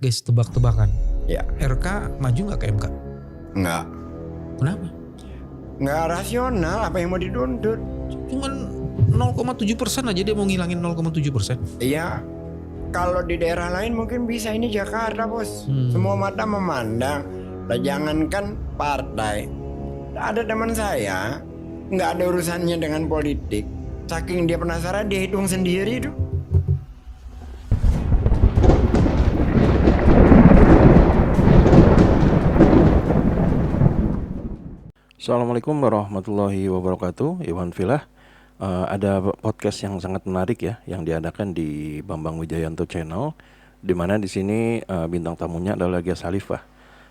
Guys, tebak-tebakan. Ya. RK maju nggak ke MK? Enggak. Kenapa? Enggak rasional apa yang mau dituntut. Cuman 0,7% aja dia mau ngilangin 0,7%. Iya. Kalau di daerah lain mungkin bisa, ini Jakarta bos. Semua mata memandang. Lah jangankan partai. Ada teman saya nggak ada urusannya dengan politik. Saking dia penasaran dia hitung sendiri tuh. Assalamualaikum warahmatullahi wabarakatuh. Iwan Filah. Ada podcast yang sangat menarik ya, yang diadakan di Bambang Wijayanto Channel, di mana di sini bintang tamunya adalah Gia Salifah.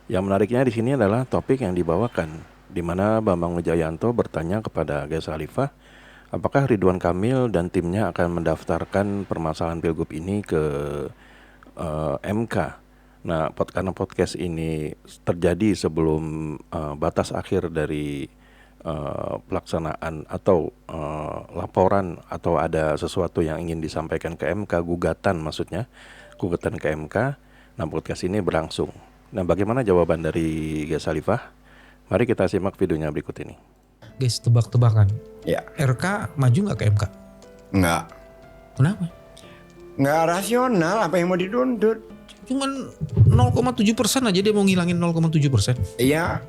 Yang menariknya di sini adalah topik yang dibawakan, di mana Bambang Wijayanto bertanya kepada Gia Salifah, apakah Ridwan Kamil dan timnya akan mendaftarkan permasalahan Pilgub ini ke MK. Nah, karena podcast ini terjadi sebelum batas akhir dari pelaksanaan atau laporan atau ada sesuatu yang ingin disampaikan ke MK, gugatan ke MK. Nah, podcast ini berlangsung. Nah, bagaimana jawaban dari Gia Salifah? Mari kita simak videonya berikut ini. Guys, tebak-tebakan. Ya. RK maju nggak ke MK? Enggak. Kenapa? Enggak rasional apa yang mau dituntut. Cuman 0,7% aja dia mau ngilangin 0,7%. Iya.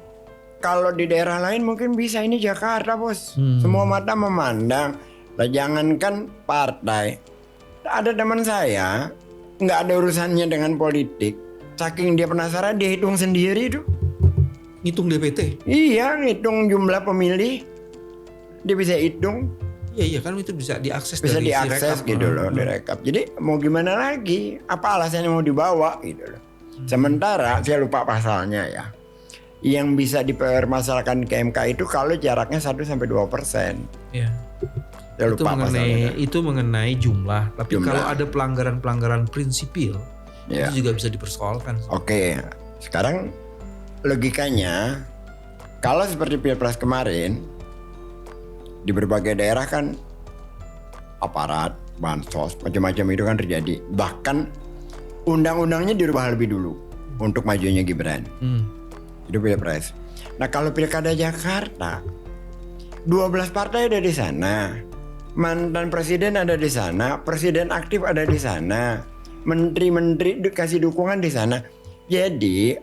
Kalau di daerah lain mungkin bisa, ini Jakarta bos. Semua mata memandang. Lah jangankan partai. Ada teman saya nggak ada urusannya dengan politik. Saking dia penasaran dia hitung sendiri tuh. Ngitung DPT? Iya, ngitung jumlah pemilih. Dia bisa hitung. Iya kan itu bisa diakses Bisa dari diakses si gitu loh, direkap. Jadi mau gimana lagi? Apa alasannya mau dibawa gitu loh. Sementara saya lupa pasalnya ya. Yang bisa dipermasalahkan ke MK itu kalau jaraknya 1-2%. Iya. Saya lupa pasalnya. Itu mengenai jumlah. Tapi Jumlah. kalau ada pelanggaran ya, Ya. itu juga bisa dipersoalkan. Oke, sekarang logikanya kalau seperti Pilpres kemarin di berbagai daerah kan aparat, bansos, macam-macam itu kan terjadi. Bahkan undang-undangnya dirubah lebih dulu untuk majunya Gibran. Itu Pilpres. Nah kalau Pilkada Jakarta 12 partai ada di sana. Mantan presiden ada di sana, presiden aktif ada di sana, menteri-menteri dikasih dukungan di sana. Jadi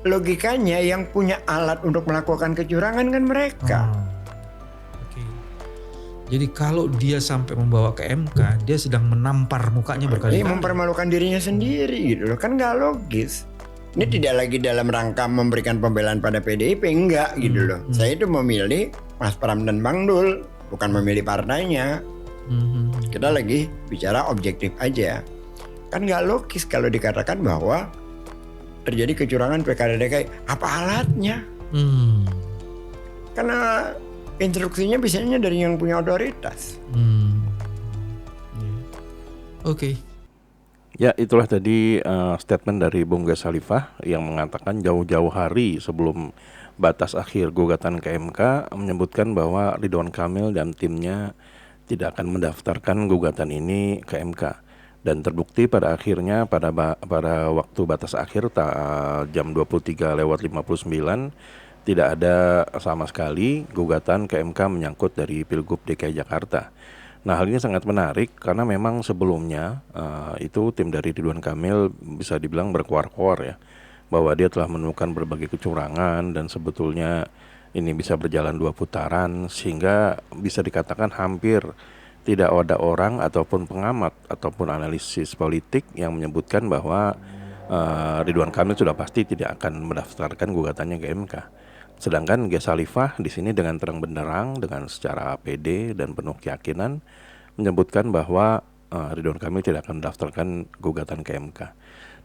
logikanya yang punya alat untuk melakukan kecurangan kan mereka. Oke. Jadi kalau dia sampai membawa ke MK, dia sedang menampar mukanya berkali-kali. Mempermalukan dirinya sendiri gitu loh. Kan gak logis. Ini tidak lagi dalam rangka memberikan pembelaan pada PDIP, enggak gitu loh. Saya itu memilih Mas Pram dan Bang Dul, bukan memilih partainya. Kita lagi bicara objektif aja. Kan gak logis kalau dikatakan bahwa terjadi kecurangan Pilkada DKI. Apa alatnya? Karena instruksinya biasanya dari yang punya otoritas. Oke. Ya, itulah tadi statement dari Bung Gia Salifah yang mengatakan jauh-jauh hari sebelum batas akhir gugatan ke MK menyebutkan bahwa Ridwan Kamil dan timnya tidak akan mendaftarkan gugatan ini ke MK. Dan terbukti pada akhirnya pada waktu batas akhir jam 23:59 tidak ada sama sekali gugatan ke MK menyangkut dari Pilgub DKI Jakarta. Nah, hal ini sangat menarik karena memang sebelumnya itu tim dari Ridwan Kamil bisa dibilang berkuar-kuar ya, bahwa dia telah menemukan berbagai kecurangan dan sebetulnya ini bisa berjalan 2 putaran sehingga bisa dikatakan hampir tidak ada orang ataupun pengamat ataupun analisis politik yang menyebutkan bahwa Ridwan Kamil sudah pasti tidak akan mendaftarkan gugatannya ke MK. Sedangkan Gia Salifah di sini dengan terang benderang, dengan secara pede dan penuh keyakinan menyebutkan bahwa Ridwan Kamil tidak akan mendaftarkan gugatan ke MK.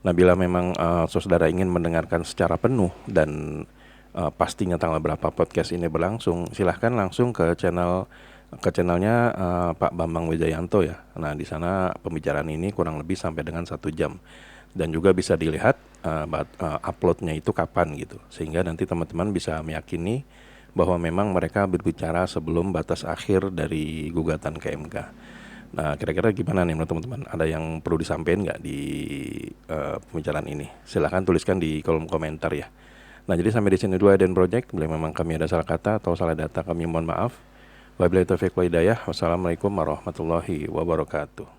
Nah, bila memang saudara ingin mendengarkan secara penuh dan pastinya tanggal berapa podcast ini berlangsung, silahkan langsung ke channelnya Pak Bambang Wijayanto ya. Nah, di sana pembicaraan ini kurang lebih sampai dengan 1 jam. Dan juga bisa dilihat uploadnya itu kapan gitu, sehingga nanti teman-teman bisa meyakini bahwa memang mereka berbicara sebelum batas akhir dari gugatan ke MK. Nah, kira-kira gimana nih menurut teman-teman? Ada yang perlu disampaikan nggak di pembicaraan ini? Silahkan tuliskan di kolom komentar ya. Nah, jadi sampai di sini dulu Eden Project. Bila memang kami ada salah kata atau salah data, kami mohon maaf. Wabillahi taufiq wal hidayah. Wassalamualaikum warahmatullahi wabarakatuh.